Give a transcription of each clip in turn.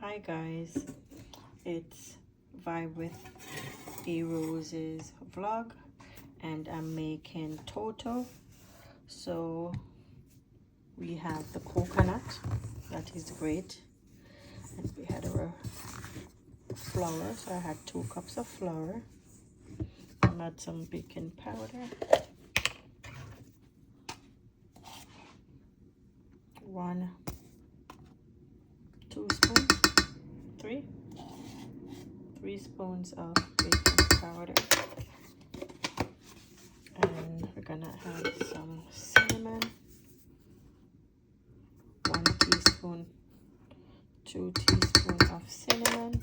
Hi guys, it's Vibe with A Rose's vlog, and I'm making Toto. So we have the coconut, that is great, and we had our flour. So I had 2 cups of flour. I add some baking powder, 1 2 spoons, 3 spoons of baking powder, and we're gonna add some cinnamon, 1 teaspoon, 2 teaspoons of cinnamon,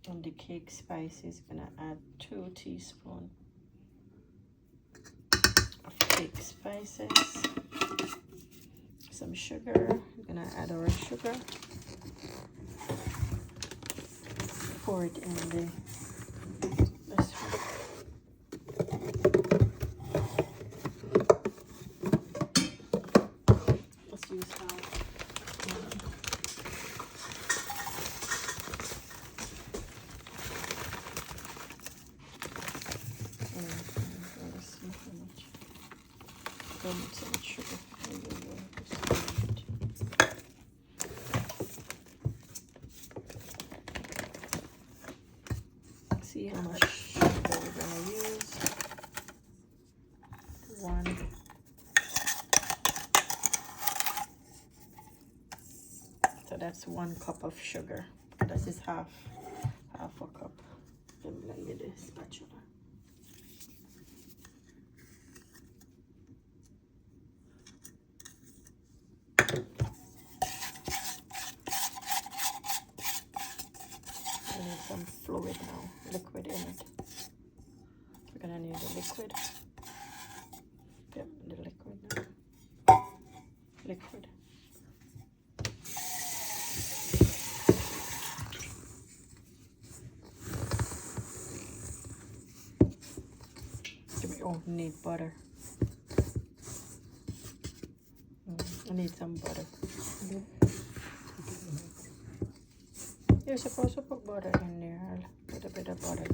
and the cake spices, gonna add 2 teaspoons of cake spices, some sugar. We're gonna add our sugar, pour it in this one. Let's use half. Let's see how much. Don't need so much sugar. See how much sugar we're gonna use. 1. So that's 1 cup of sugar. That is half a cup. I'm gonna get a spatula. I need some fluid now, liquid in it. We're gonna need the liquid. Yep, the liquid now. Liquid. Oh, need butter. I need some butter. You're supposed to put butter in there. I'll put a bit of butter.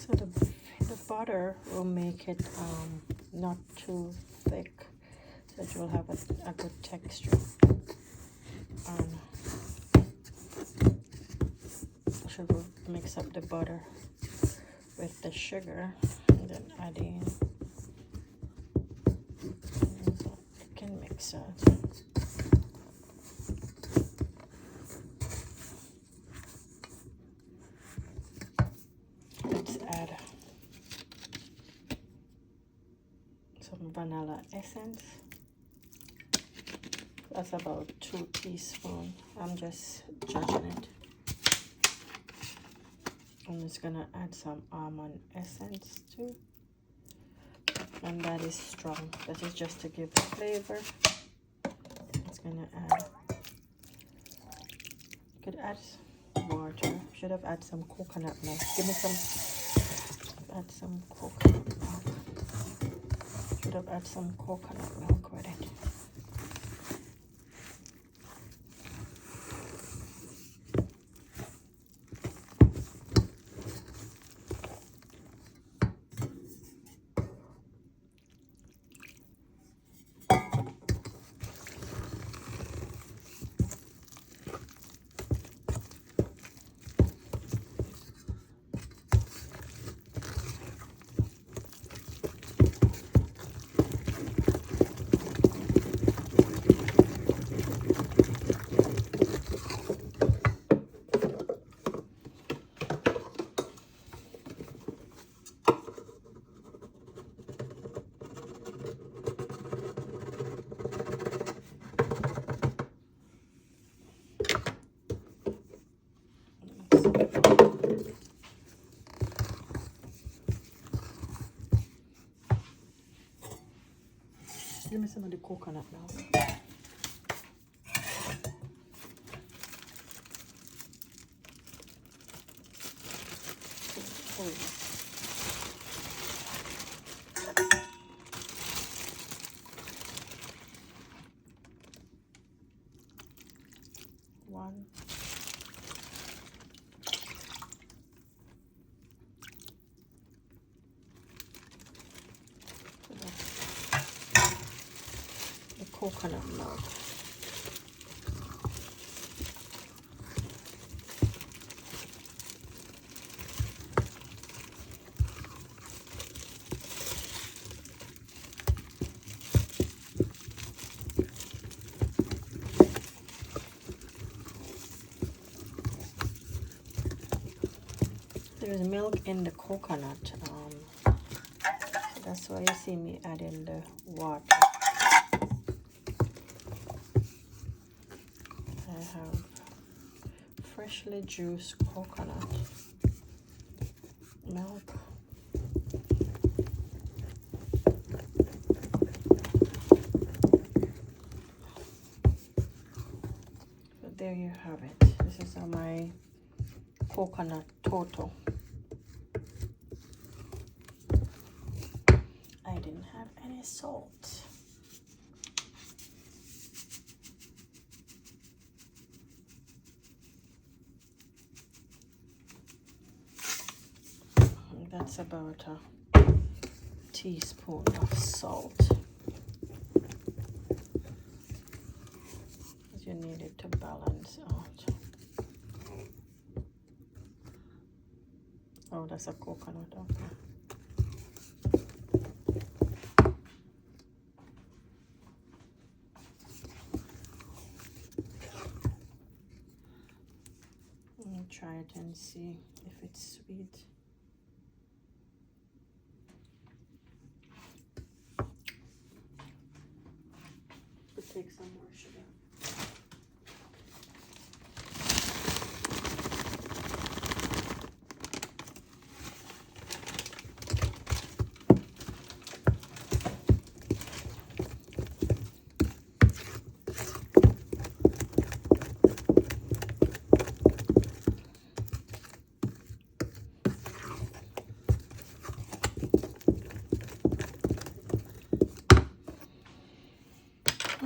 So the butter will make it not too thick, so it will have a good texture. So we'll mix up the butter with the sugar, and then add in. So you can mix it. Let's add some vanilla essence. That's about 2 teaspoons. I'm just judging it. I'm just gonna add some almond essence too, and that is strong. That is just to give flavor. It's gonna add. Could add water. Should have added some coconut milk. Give me some. Add some coconut milk. Should have added some coconut milk with it. give me some of the coconut milk. One. The coconut milk. There's milk in the coconut, so that's why you see me adding the water. I have freshly juiced coconut milk. So there you have it. This is my coconut Toto. I didn't have any salt. That's about a teaspoon of salt. Because you need it to balance out. Oh, that's a coconut, okay. Let me try it and see if it's sweet. Could take some more sugar.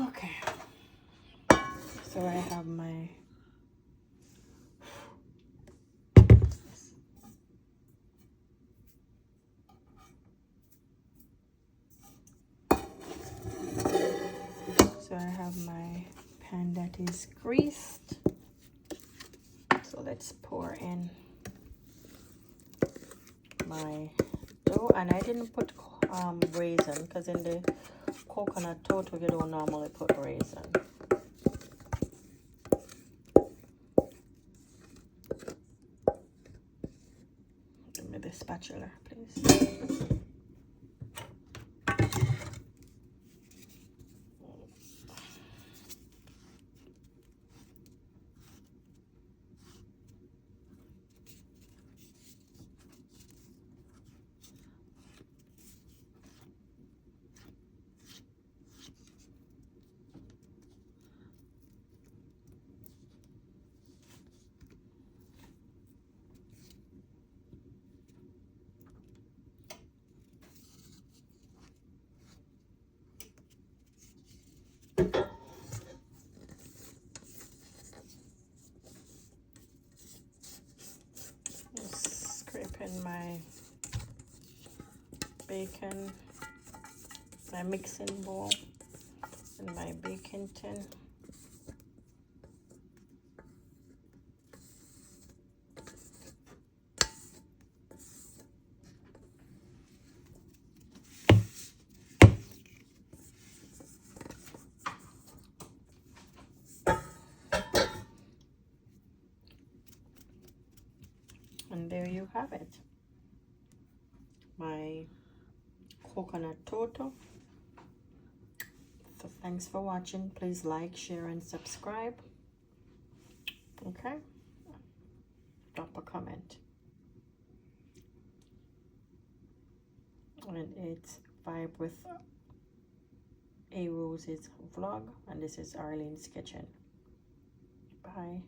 Okay, so I have my pan that is greased. So let's pour in my dough, and I didn't put raisin because in the coconut Toto you don't normally put raisin. Give me the spatula, please. Scrape in my bacon, my mixing bowl, and my baking tin. And there you have it, my coconut Toto. So thanks for watching. Please like, share, and subscribe. Okay, drop a comment. And it's vibe with A Rose's vlog, and this is Arlene's Kitchen. Bye.